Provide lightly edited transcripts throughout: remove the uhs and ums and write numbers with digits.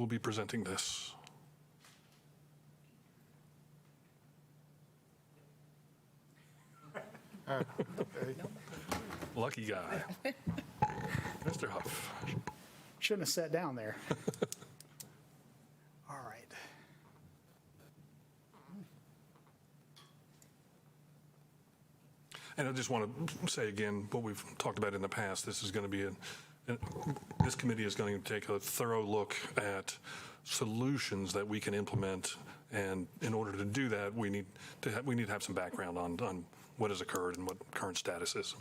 be presenting this? Lucky guy. Mr. Huff. Shouldn't have sat down there. All right. And I just want to say again, what we've talked about in the past, this is going to be this committee is going to take a thorough look at solutions that we can implement. And in order to do that, we need to have some background on what has occurred and what current status is.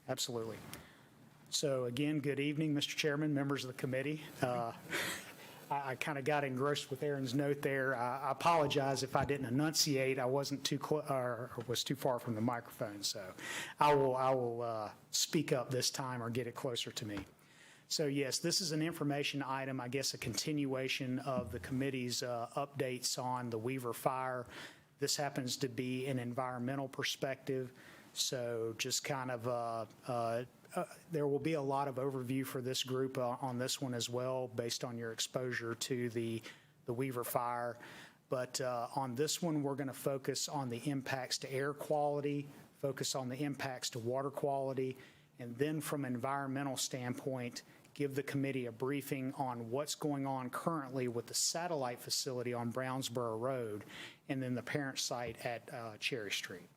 Absolutely. So again, good evening, Mr. Chairman, members of the committee. I kind of got engrossed with Aaron's note there. I apologize if I didn't enunciate. I wasn't too or was too far from the microphone. So I will speak up this time or get it closer to me. So yes, this is an information item, I guess a continuation of the committee's updates on the Weaver fire. This happens to be an environmental perspective. So just kind of there will be a lot of overview for this group on this one as well, based on your exposure to the Weaver fire. But on this one, we're going to focus on the impacts to air quality, focus on the impacts to water quality, and then from an environmental standpoint, give the committee a briefing on what's going on currently with the satellite facility on Brownsboro Road, and then the parent site at Cherry Street.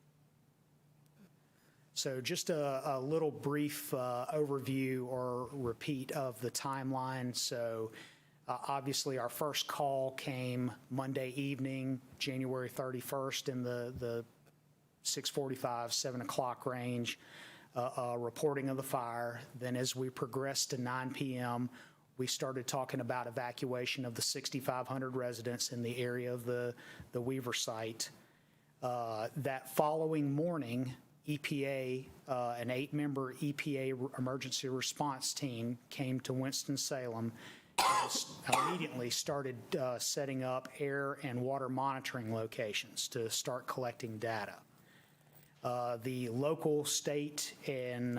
So just a little brief overview or repeat of the timeline. So obviously our first call came Monday evening, January 31st in the 6:45, 7 o'clock range, reporting of the fire. Then as we progressed to 9 p.m., we started talking about evacuation of the 6,500 residents in the area of the Weaver site. That following morning, EPA, an 8-member EPA emergency response team came to Winston-Salem and immediately started setting up air and water monitoring locations to start collecting data. The local, state, and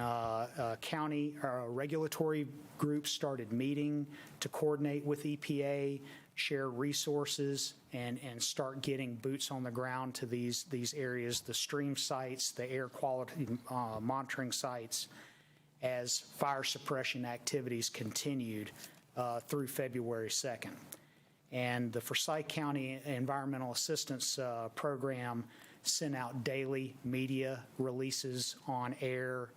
county regulatory groups started meeting to coordinate with EPA, share resources, and start getting boots on the ground to these areas, the stream sites, the air quality monitoring sites, as fire suppression activities continued through February 2nd. And the Forsyth County Environmental Assistance Program sent out daily media releases on air,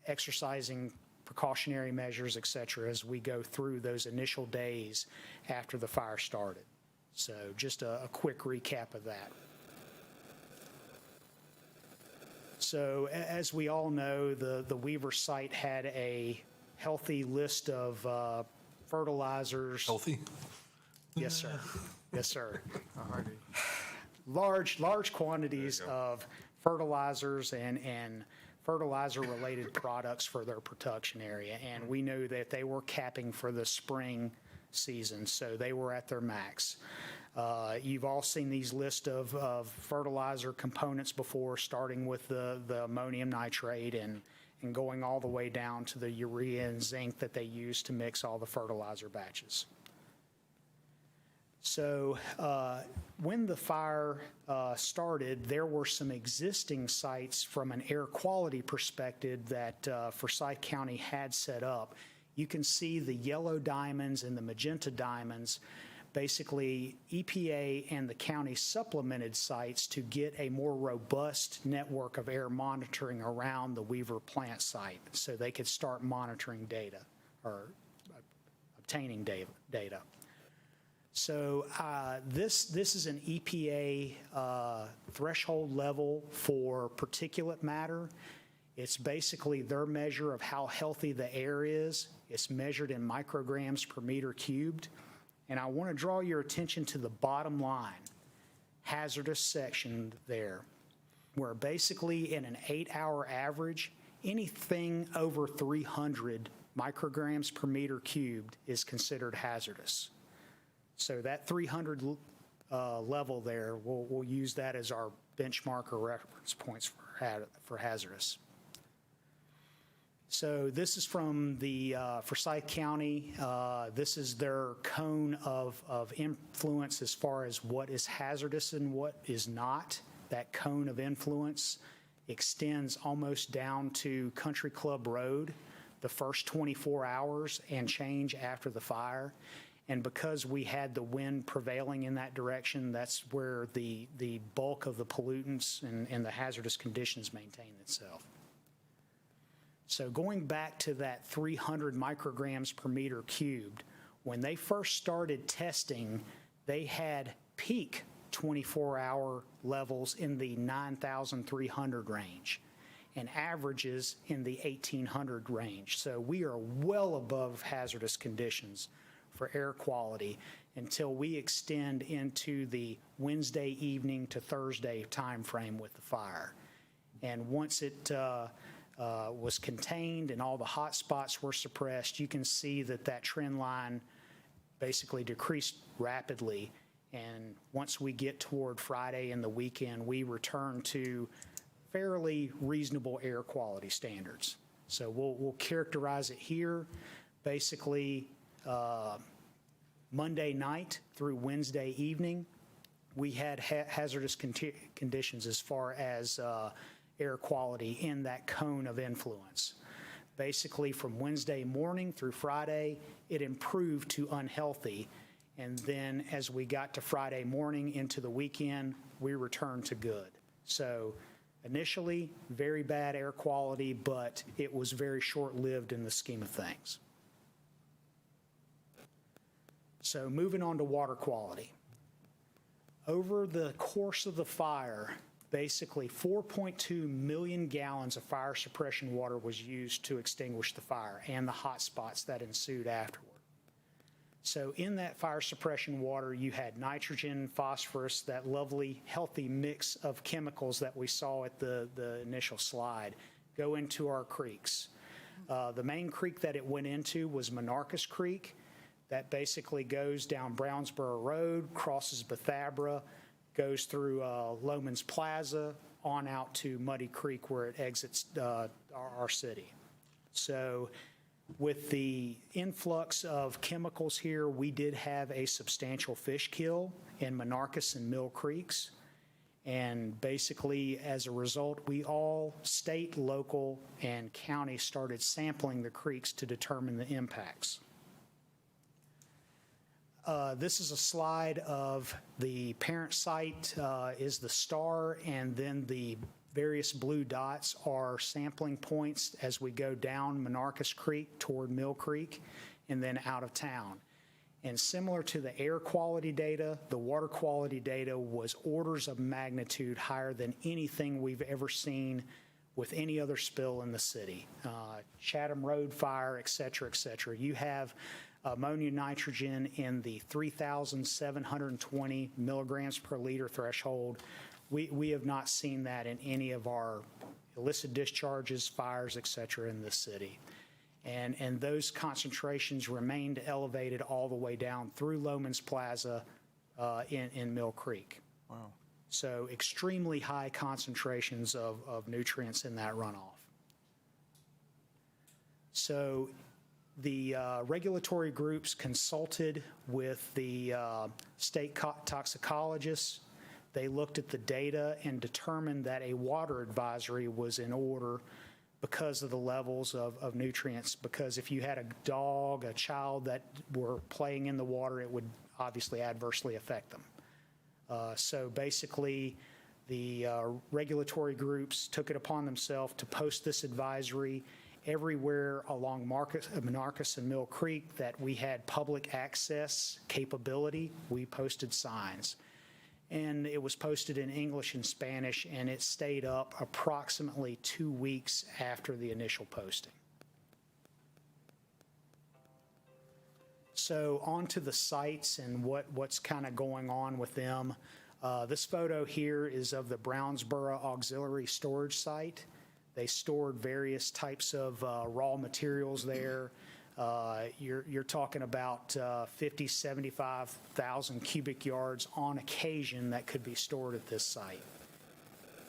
exercising precautionary measures, et cetera, as we go through those initial days after the fire started. So just a quick recap of that. So as we all know, the Weaver site had a healthy list of fertilizers. Healthy? Yes, sir. Yes, sir. Large quantities of fertilizers and fertilizer-related products for their production area. And we knew that they were capping for the spring season, so they were at their max. You've all seen these lists of fertilizer components before, starting with the ammonium nitrate and going all the way down to the urea and zinc that they use to mix all the fertilizer batches. So when the fire started, there were some existing sites from an air quality perspective that Forsyth County had set up. You can see the yellow diamonds and the magenta diamonds. Basically, EPA and the county supplemented sites to get a more robust network of air monitoring around the Weaver plant site so they could start monitoring data or obtaining data. So this is an EPA threshold level for particulate matter. It's basically their measure of how healthy the air is. It's measured in micrograms per meter cubed. And I want to draw your attention to the bottom line, hazardous section there, where basically in an 8-hour average, anything over 300 micrograms per meter cubed is considered hazardous. So that 300 level there, we'll use that as our benchmark or reference points for hazardous. So this is from the Forsyth County. This is their cone of influence as far as what is hazardous and what is not. That cone of influence extends almost down to Country Club Road the first 24 hours and change after the fire. And because we had the wind prevailing in that direction, that's where the bulk of the pollutants and the hazardous conditions maintain itself. So going back to that 300 micrograms per meter cubed, when they first started testing, they had peak 24-hour levels in the 9,300 range and averages in the 1,800 range. So we are well above hazardous conditions for air quality until we extend into the Wednesday evening to Thursday timeframe with the fire. And once it was contained and all the hot spots were suppressed, you can see that trend line basically decreased rapidly. And once we get toward Friday and the weekend, we return to fairly reasonable air quality standards. So we'll characterize it here. Basically, Monday night through Wednesday evening, we had hazardous conditions as far as air quality in that cone of influence. Basically, from Wednesday morning through Friday, it improved to unhealthy. And then as we got to Friday morning into the weekend, we returned to good. So initially, very bad air quality, but it was very short-lived in the scheme of things. So moving on to water quality. Over the course of the fire, basically 4.2 million gallons of fire suppression water was used to extinguish the fire and the hot spots that ensued afterward. So in that fire suppression water, you had nitrogen, phosphorus, that lovely, healthy mix of chemicals that we saw at the initial slide go into our creeks. The main creek that it went into was Monarchus Creek. That basically goes down Brownsboro Road, crosses Bethabara, goes through Lowman's Plaza, on out to Muddy Creek where it exits our city. So with the influx of chemicals here, we did have a substantial fish kill in Monarchus and Mill Creeks. And basically, as a result, we all, state, local, and county, started sampling the creeks to determine the impacts. This is a slide of the parent site is the star, and then the various blue dots are sampling points as we go down Monarchus Creek toward Mill Creek and then out of town. And similar to the air quality data, the water quality data was orders of magnitude higher than anything we've ever seen with any other spill in the city. Chatham Road fire, et cetera, et cetera. You have ammonia nitrogen in the 3,720 milligrams per liter threshold. We have not seen that in any of our illicit discharges, fires, et cetera, in this city. And those concentrations remained elevated all the way down through Lowman's Plaza in Mill Creek. Wow. So extremely high concentrations of nutrients in that runoff. So the regulatory groups consulted with the state toxicologists. They looked at the data and determined that a water advisory was in order because of the levels of nutrients, because if you had a dog, a child that were playing in the water, it would obviously adversely affect them. So basically, the regulatory groups took it upon themselves to post this advisory everywhere along Monarchus and Mill Creek that we had public access capability. We posted signs. And it was posted in English and Spanish, and it stayed up approximately 2 weeks after the initial posting. So on to the sites and what's kind of going on with them. This photo here is of the Brownsboro Auxiliary Storage Site. They stored various types of raw materials there. You're talking about 50, 75,000 cubic yards on occasion that could be stored at this site.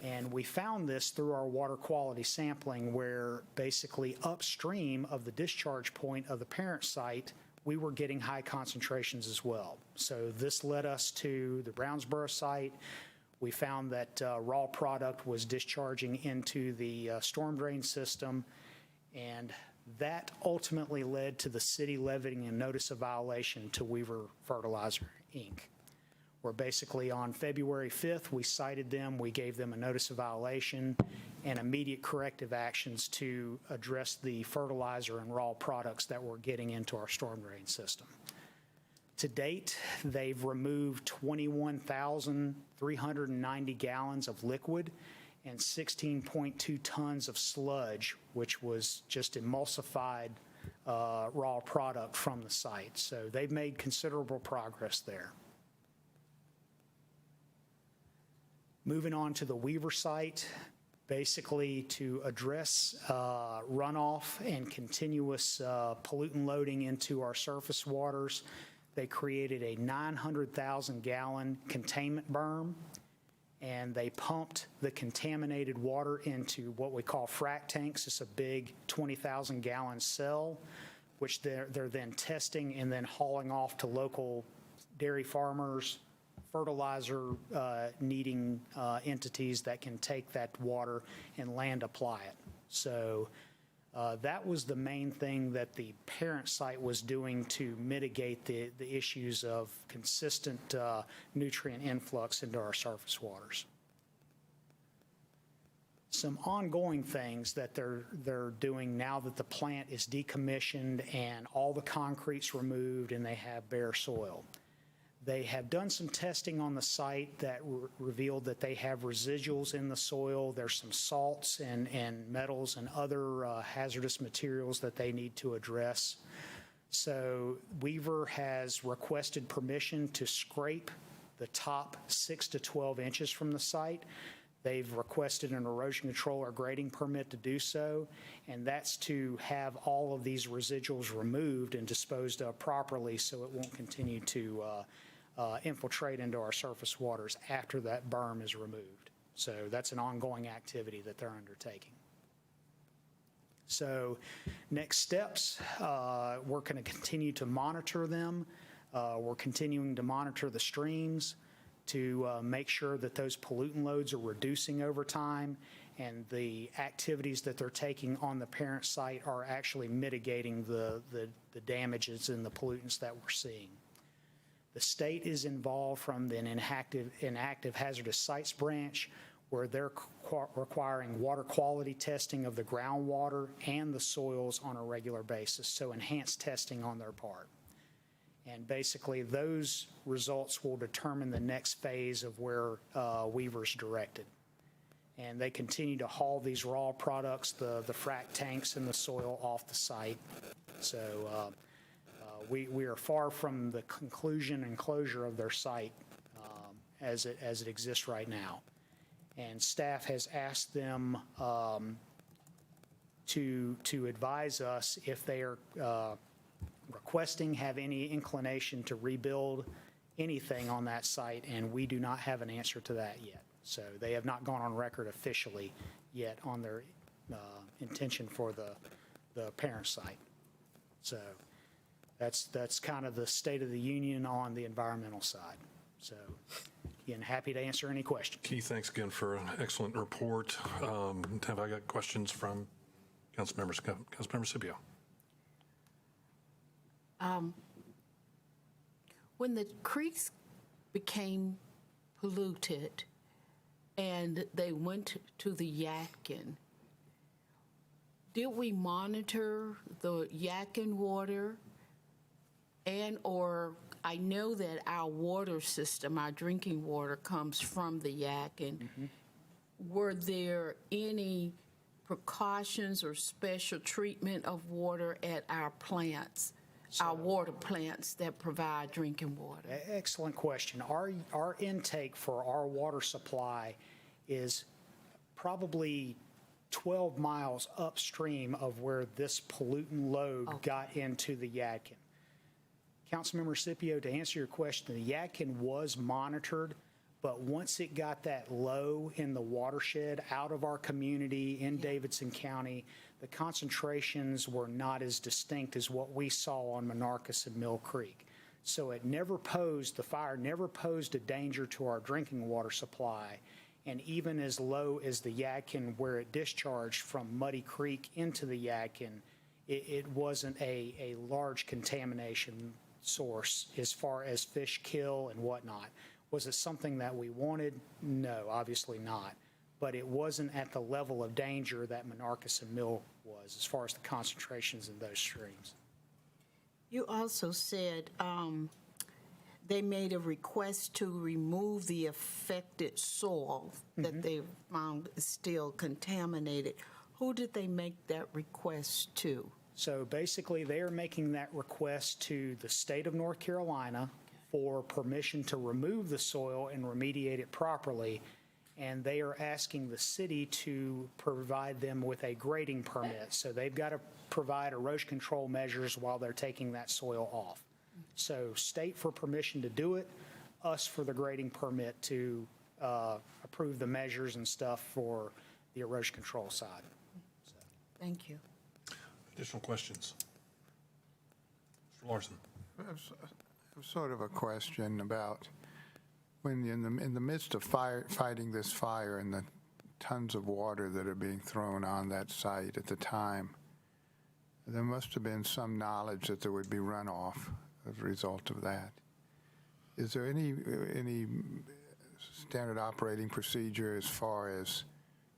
And we found this through our water quality sampling, where basically upstream of the discharge point of the parent site, we were getting high concentrations as well. So this led us to the Brownsboro site. We found that raw product was discharging into the storm drain system, and that ultimately led to the city levying a notice of violation to Weaver Fertilizer, Inc., where basically on February 5th, we cited them, we gave them a notice of violation and immediate corrective actions to address the fertilizer and raw products that were getting into our storm drain system. To date, they've removed 21,390 gallons of liquid and 16.2 tons of sludge, which was just emulsified raw product from the site. So they've made considerable progress there. Moving on to the Weaver site, basically to address runoff and continuous pollutant loading into our surface waters, they created a 900,000 gallon containment berm, and they pumped the contaminated water into what we call frac tanks. It's a big 20,000 gallon cell, which they're then testing and then hauling off to local dairy farmers, fertilizer needing entities that can take that water and land apply it. So that was the main thing that the parent site was doing to mitigate the issues of consistent nutrient influx into our surface waters. Some ongoing things that they're doing now that the plant is decommissioned and all the concrete's removed and they have bare soil. They have done some testing on the site that revealed that they have residuals in the soil. There's some salts and metals and other hazardous materials that they need to address. So Weaver has requested permission to scrape the top 6 to 12 inches from the site. They've requested an erosion control or grading permit to do so, and that's to have all of these residuals removed and disposed of properly so it won't continue to infiltrate into our surface waters after that berm is removed. So that's an ongoing activity that they're undertaking. So next steps, we're going to continue to monitor them. We're continuing to monitor the streams to make sure that those pollutant loads are reducing over time, and the activities that they're taking on the parent site are actually mitigating the damages and the pollutants that we're seeing. The state is involved from the inactive hazardous sites branch, where they're requiring water quality testing of the groundwater and the soils on a regular basis, so enhanced testing on their part. And basically those results will determine the next phase of where Weaver's directed. And they continue to haul these raw products, the frac tanks and the soil off the site. So we are far from the conclusion and closure of their site as it exists right now. And staff has asked them to advise us if they are requesting, have any inclination to rebuild anything on that site, and we do not have an answer to that yet. So they have not gone on record officially yet on their intention for the parent site. So that's kind of the state of the union on the environmental side. So again, happy to answer any questions. Keith, thanks again for an excellent report. Have I got questions from council members? Councilmember Scipio. When the creeks became polluted and they went to the Yadkin, did we monitor the Yadkin water? And or I know that our water system, our drinking water, comes from the Yadkin. Mm-hmm. Were there any precautions or special treatment of water at our plants? Our water plants that provide drinking water? Excellent question. Our intake for our water supply is probably 12 miles upstream of where this pollutant load got into the Yadkin. Councilmember Scipio, to answer your question, the Yadkin was monitored But once it got that low in the watershed, out of our community in Davidson County, the concentrations were not as distinct as what we saw on Monarchus and Mill Creek. So the fire never posed a danger to our drinking water supply. And even as low as the Yadkin, where it discharged from Muddy Creek into the Yadkin, it wasn't a large contamination source as far as fish kill and whatnot. Was it something that we wanted? No, obviously not. But it wasn't at the level of danger that Monarchus and Mill was as far as the concentrations in those streams. You also said they made a request to remove the affected soil that they found is still contaminated. Who did they make that request to? So basically, they are making that request to the state of North Carolina for permission to remove the soil and remediate it properly. And they are asking the city to provide them with a grading permit. So they've got to provide erosion control measures while they're taking that soil off. So state for permission to do it, us for the grading permit to approve the measures and stuff for the erosion control side. So. Thank you. Additional questions? Mr. Larson. Sort of a question about when in the midst of fighting this fire and the tons of water that are being thrown on that site at the time, there must have been some knowledge that there would be runoff as a result of that. Is there any standard operating procedure as far as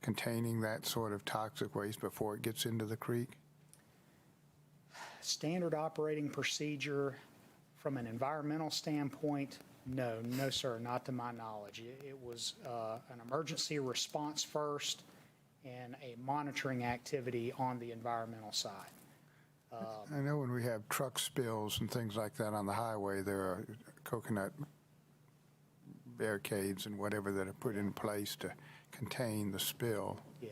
containing that sort of toxic waste before it gets into the creek? Standard operating procedure from an environmental standpoint, no, sir, not to my knowledge. It was an emergency response first and a monitoring activity on the environmental side. I know when we have truck spills and things like that on the highway, there are coconut barricades and whatever that are put in place to contain the spill. Yeah.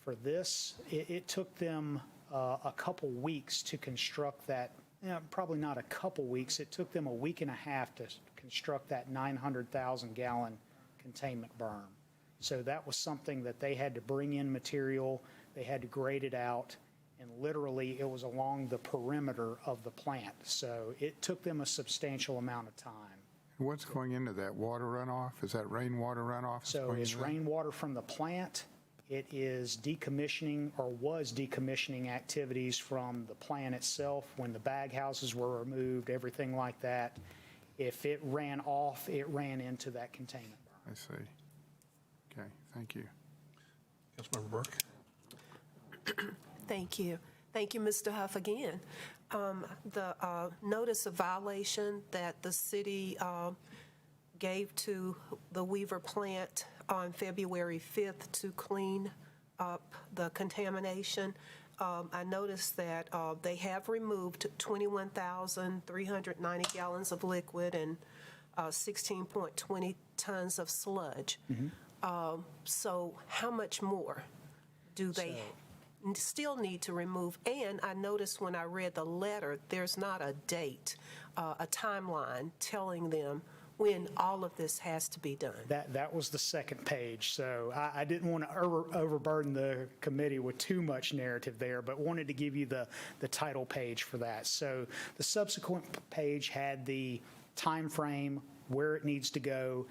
For this, it took them a couple weeks to construct that. Probably not a couple weeks. It took them a week and a half to construct that 900,000 gallon containment berm. So that was something that they had to bring in material, they had to grade it out, and literally it was along the perimeter of the plant. So it took them a substantial amount of time. What's going into that? Water runoff? Is that rainwater runoff? So it's rainwater from the plant. It is decommissioning or was decommissioning activities from the plant itself when the bag houses were removed, everything like that. If it ran off, it ran into that containment berm. I see. Okay, thank you. Councilmember Burke. Thank you. Thank you, Mr. Huff, again. The notice of violation that the city gave to the Weaver plant on February 5th to clean up the contamination, I noticed that they have removed 21,390 gallons of liquid and 16.20 tons of sludge. So how much more do they still need to remove? And I noticed when I read the letter, there's not a date, a timeline telling them when all of this has to be done. That was the second page. So I didn't want to overburden the committee with too much narrative there, but wanted to give you the title page for that. So the subsequent page had the time frame, where it needs to go,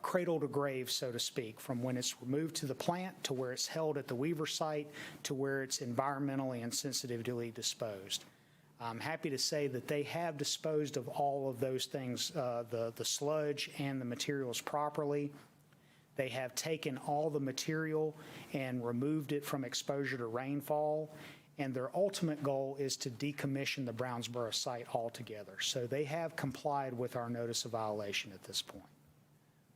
cradle to grave, so to speak, from when it's removed to the plant to where it's held at the Weaver site to where it's environmentally and sensitively disposed. I'm happy to say that they have disposed of all of those things, the sludge and the materials properly. They have taken all the material and removed it from exposure to rainfall, and their ultimate goal is to decommission the Brownsboro site altogether. So they have complied with our notice of violation at this point.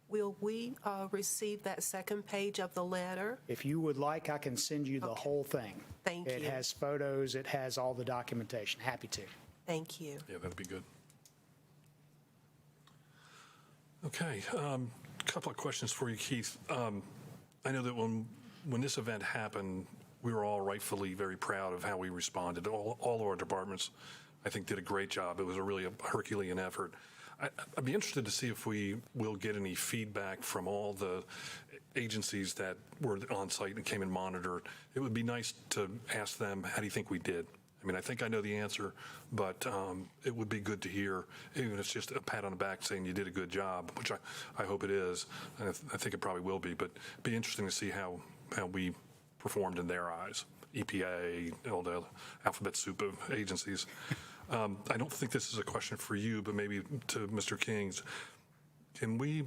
Will we receive that second page of the letter? If you would like, I can send you the whole thing. Thank you. It has photos, it has all the documentation. Happy to. Thank you. Yeah, that'd be good. Okay, a couple of questions for you, Keith. I know that when this event happened, we were all rightfully very proud of how we responded. All of our departments, I think, did a great job. It was really a Herculean effort. I'd be interested to see if we will get any feedback from all the agencies that were on site and came and monitored. It would be nice to ask them, how do you think we did? I mean, I think I know the answer, but it would be good to hear, even if it's just a pat on the back saying you did a good job, which I hope it is. And I think it probably will be, but it'd be interesting to see how we performed in their eyes. EPA, all the alphabet soup of agencies. I don't think this is a question for you, but maybe to Mr. King's. Can we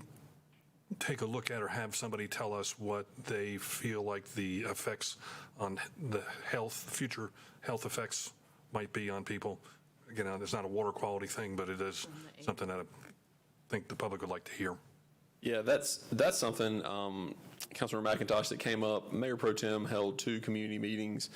take a look at or have somebody tell us what they feel like the effects on the future health effects might be on people? Again, it's not a water quality thing, but it is something that I think the public would like to hear. Yeah, that's something, Councilmember McIntosh, that came up. Mayor Pro Tem held 2 community meetings,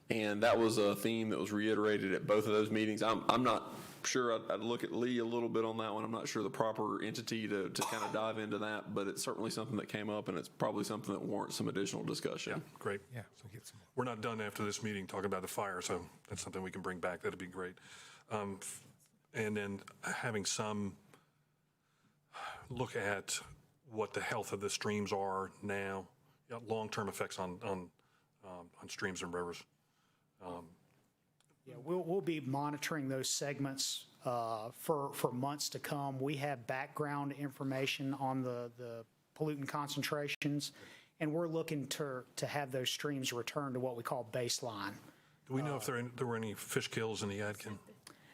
and that was a theme that was reiterated at both of those meetings. I'm not sure, I'd look at Lee a little bit on that one. I'm not sure the proper entity to kind of dive into that, but it's certainly something that came up, and it's probably something that warrants some additional discussion. Yeah, great. Yeah, so get some. We're not done after this meeting talking about the fire, so that's something we can bring back. That'd be great. And then having some look at what the health of the streams are now, long-term effects on streams and rivers. Yeah, we'll be monitoring those segments for months to come. We have background information on the pollutant concentrations, and we're looking to have those streams return to what we call baseline. Do we know if there were any fish kills in the Yadkin?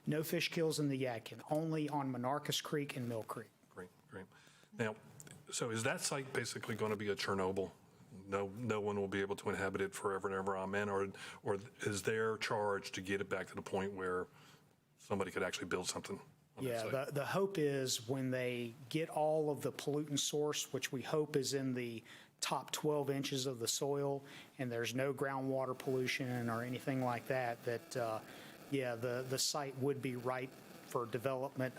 No fish kills in the Yadkin, only on Monarchus Creek and Mill Creek. Great, great. Now, so is that site basically going to be a Chernobyl? No one will be able to inhabit it forever and ever, amen? Or is their charge to get it back to the point where somebody could actually build something on that Yeah, site? the hope is when they get all of the pollutant source, which we hope is in the top 12 inches of the soil, and there's no groundwater pollution or anything like that, yeah, the site would be ripe for development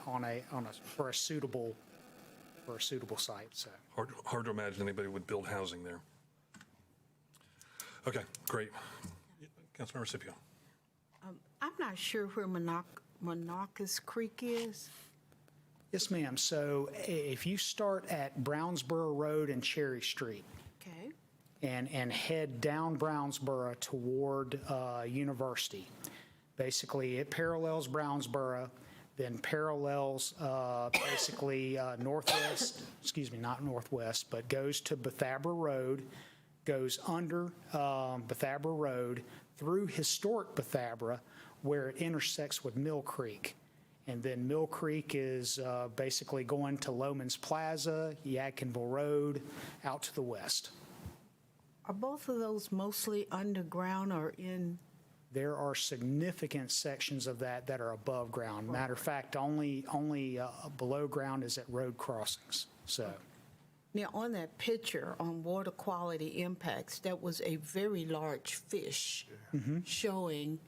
for a suitable site. So Hard to imagine anybody would build housing there. Okay, great. Councilmember Scipio. I'm not sure where Monarchus Creek is. yes, ma'am. So if you start at Brownsboro Road and Cherry Street, Okay. and head down Brownsboro toward University. Basically, it parallels Brownsboro, then parallels basically northwest, excuse me, not northwest, but goes to Bethabara Road, goes under Bethabara Road through historic Bethabara, where it intersects with Mill Creek. And then Mill Creek is basically going to Lowman's Plaza, Yadkinville Road, out to the west. Are both of those mostly underground or in? There are significant sections of that are above ground. Matter of fact, only below ground is at road crossings. So, Now, on that picture on water quality impacts, that was a very large fish showing,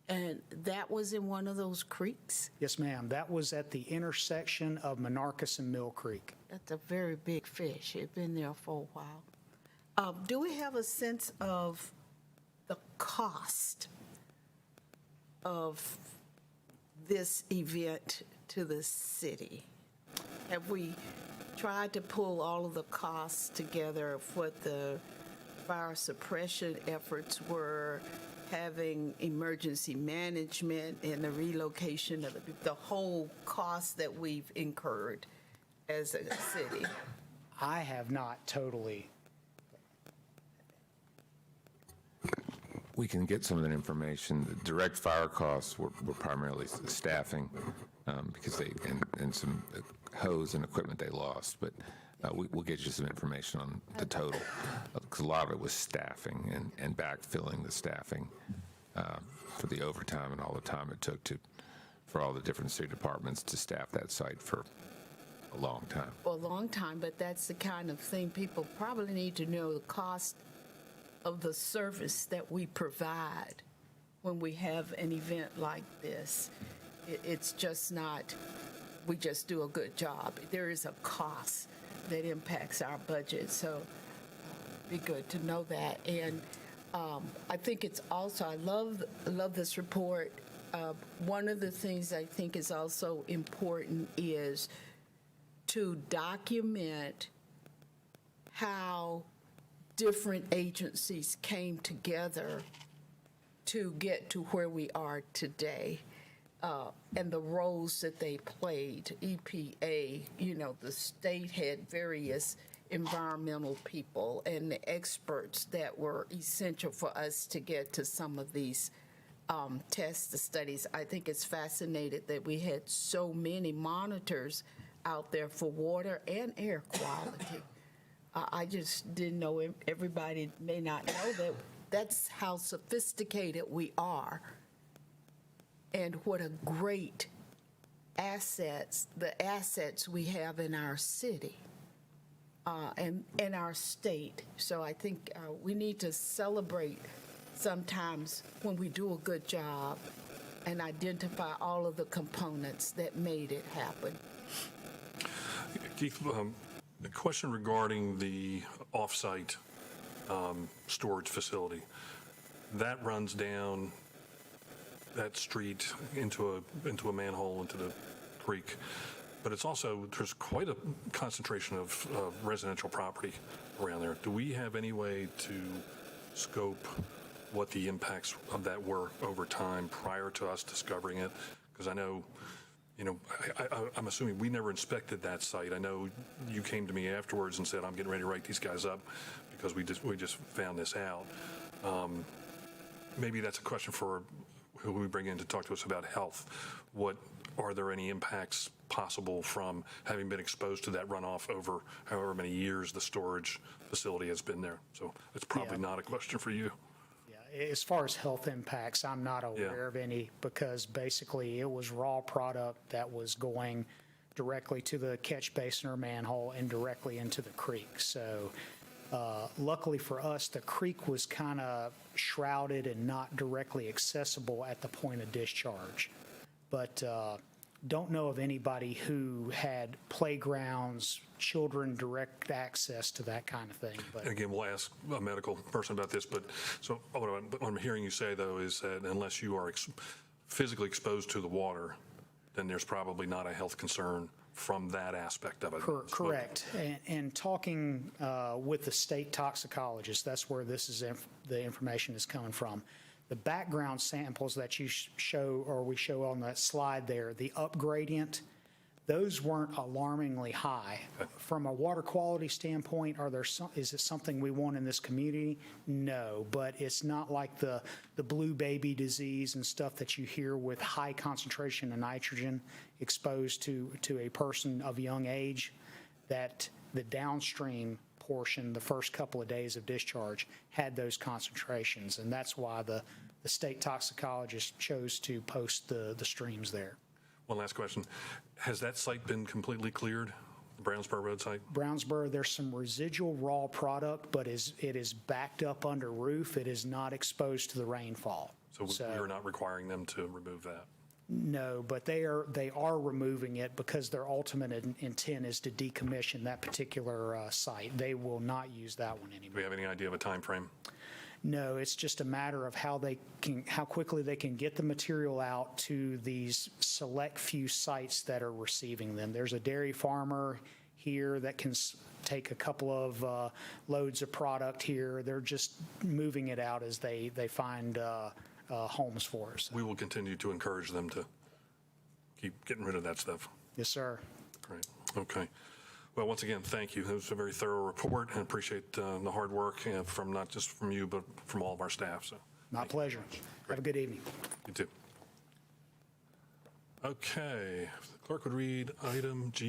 and that was in one of those creeks? yes, ma'am. That was at the intersection of Monarchus and Mill Creek. That's a very big fish. It's been there for a while. Do we have a sense of the cost of this event to the city? Have we tried to pull all of the costs together of what the fire suppression efforts were, having emergency management and the relocation of the whole cost that we've incurred as a city? I have not totally. We can get some of that information. The direct fire costs were primarily staffing because and some hose and equipment they lost. But we'll get you some information on the total because a lot of it was staffing and backfilling the staffing for the overtime and all the time it took for all the different city departments to staff that site for a long time. For a long time, but that's the kind of thing people probably need to know, the cost of the service that we provide when we have an event like this. It's just not, we just do a good job. There is a cost that impacts our budget, so be good to know that. And I think it's also, I love this report one of the things I think is also important is to document how different agencies came together to get to where we are today, and the roles that they played. EPA, the state had various environmental people and the experts that were essential for us to get to some of these tests, the studies. I think it's fascinating that we had so many monitors out there for water and air quality. I just didn't know, everybody may not know that that's how sophisticated we are, and what a great the assets we have in our city and in our state. So I think we need to celebrate sometimes when we do a good job and identify all of the components that made it happen. Keith, a question regarding the off-site storage facility. That runs down that street into a manhole, into the creek. But it's also, there's quite a concentration of residential property around there. Do we have any way to scope what the impacts of that were over time prior to us discovering it? Because I know, I'm assuming we never inspected that site. I know you came to me afterwards and said, I'm getting ready to write these guys up because we just found this out. Maybe that's a question for who we bring in to talk to us about health. Are there any impacts possible from having been exposed to that runoff over however many years the storage facility has been there? So it's probably not a question for you. Yeah, as far as health impacts, I'm not aware of any, because basically it was raw product that was going directly to the catch basin or manhole and directly into the creek. So luckily for us, the creek was kind of shrouded and not directly accessible at the point of discharge. But don't know of anybody who had playgrounds, children direct access to that kind of thing. But And again, we'll ask a medical person about this, but so what I'm hearing you say, though, is that unless you are physically exposed to the water, then there's probably not a health concern from that aspect of it. Correct. And talking with the state toxicologist, that's where the information is coming from. The background samples that we show on that slide there, the up gradient, those weren't alarmingly high. From a water quality standpoint, is it something we want in this community? No, but it's not like the blue baby disease and stuff that you hear with high concentration of nitrogen exposed to a person of young age, that the downstream portion, the first couple of days of discharge, had those concentrations, and that's why the state toxicologist chose to post the streams there. One last question. Has that site been completely cleared, the Brownsboro Road site? Brownsboro, there's some residual raw product, but it is backed up under roof. It is not exposed to the rainfall. So we are not requiring them to remove that? No, but they are removing it because their ultimate intent is to decommission that particular site. They will not use that one Do we anymore. have any idea of a time frame? No, it's just a matter of how quickly they can get the material out to these select few sites that are receiving them. There's a dairy farmer here that can take a couple of loads of product here. They're just moving it out as they find homes for us. We will continue to encourage them to keep getting rid of that stuff. Yes, sir. Great. Okay. Well, once again, thank you. It was a very thorough report, and appreciate the hard work from not just from you, but from all of our staff. So, My pleasure. Have a good evening. you too. Okay. If the clerk would read item G.